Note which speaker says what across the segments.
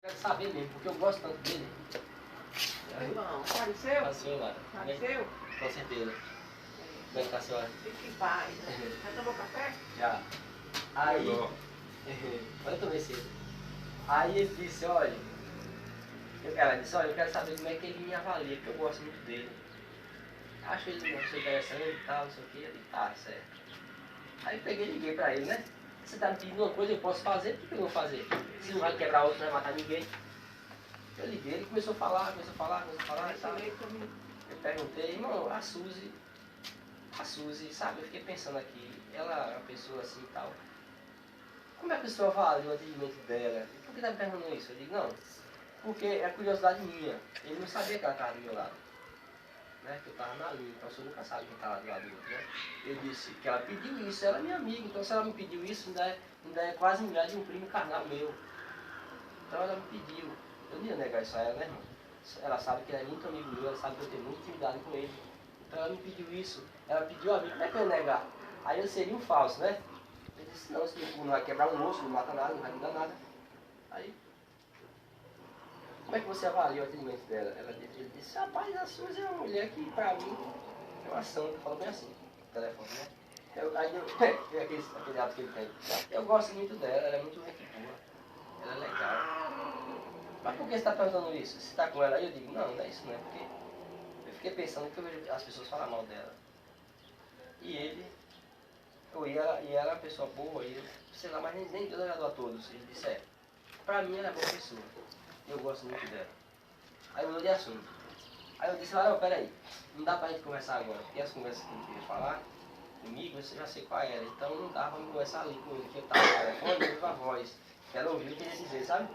Speaker 1: Quero saber mesmo, porque eu gosto tanto dele.
Speaker 2: Irmão, apareceu?
Speaker 1: Passou lá.
Speaker 2: Apareceu?
Speaker 1: Com certeza. Como é que tá a senhora?
Speaker 2: Fique em paz. Já tomou café?
Speaker 1: Já. Aí. Olha, eu tomei cedo. Aí ele disse, olha. Ela disse, olha, eu quero saber como é que ele me avalia, porque eu gosto muito dele. Acho ele uma pessoa interessante e tal, não sei o que. Eu disse, tá, certo. Aí eu peguei e liguei pra ele, né? Você tá me pedindo uma coisa, eu posso fazer, por que eu vou fazer? Se não vai quebrar outro, não vai matar ninguém. Eu liguei, ele começou a falar e tal. Eu perguntei, irmão, a Suzy, sabe, eu fiquei pensando aqui, ela é uma pessoa assim e tal. Como é que o senhor avalia o atendimento dela? Por que tá me perguntando isso? Eu digo, não, porque é curiosidade minha. Ele não sabia que ela estava do meu lado, né? Que eu estava na linha, então o senhor nunca sabe quem está lá do lado do outro, né? Ele disse que ela pediu isso, ela é minha amiga, então se ela me pediu isso, ainda é quase mulher de um primo carnal meu. Então ela me pediu. Eu não ia negar isso a ela, né, irmão? Ela sabe que ele é muito amigo meu, ela sabe que eu tenho muita intimidade com ele. Então ela me pediu isso. Ela pediu a mim, como é que eu ia negar? Aí eu seria um falso, né? Eu disse, não, esse não vai quebrar um osso, não mata nada, não vai me dar nada. Aí, como é que você avalia o atendimento dela? Ele disse, rapaz, a Suzy é uma mulher que pra mim é uma santa, fala bem assim, no telefone, né? Aí aquele ato que ele tem. Eu gosto muito dela, ela é muito gente boa, ela é legal. Mas por que você está perguntando isso? Se está com ela aí, eu digo, não é isso não é, porque eu fiquei pensando que eu vejo as pessoas falar mal dela. E ele, e ela é uma pessoa boa, e eu, sei lá, mas nem Deus agradou a todos. Ele disse, pra mim ela é boa pessoa, eu gosto muito dela. Aí mudou de assunto. Aí eu disse, não, peraí, não dá pra gente conversar agora, porque as conversas que ele queria falar comigo, eu já sei qual era, então não dá pra me conversar ali com ele, porque eu tava no telefone e ouviu a voz. Ela ouviu o que ele ia dizer, sabe?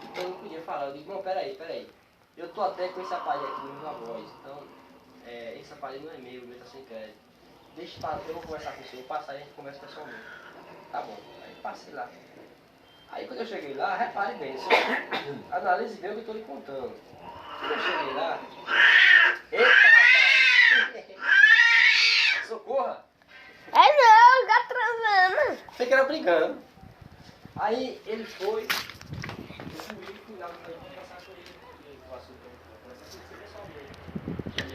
Speaker 1: Então eu não podia falar, eu digo, não, peraí. Eu tô até com esse aparelho aqui no minha voz, então esse aparelho não é meu, o meu tá sem crédito. Deixa eu vou conversar com você, eu passo aí e a gente conversa pessoalmente. Tá bom, aí passei lá. Aí quando eu cheguei lá, repare bem, só analise bem o que eu tô lhe contando. Quando eu cheguei lá, eita rapaz! Socorra!
Speaker 3: É não, tá transando.
Speaker 1: Pensei que era brigando. Aí ele foi, eu fui lá no meu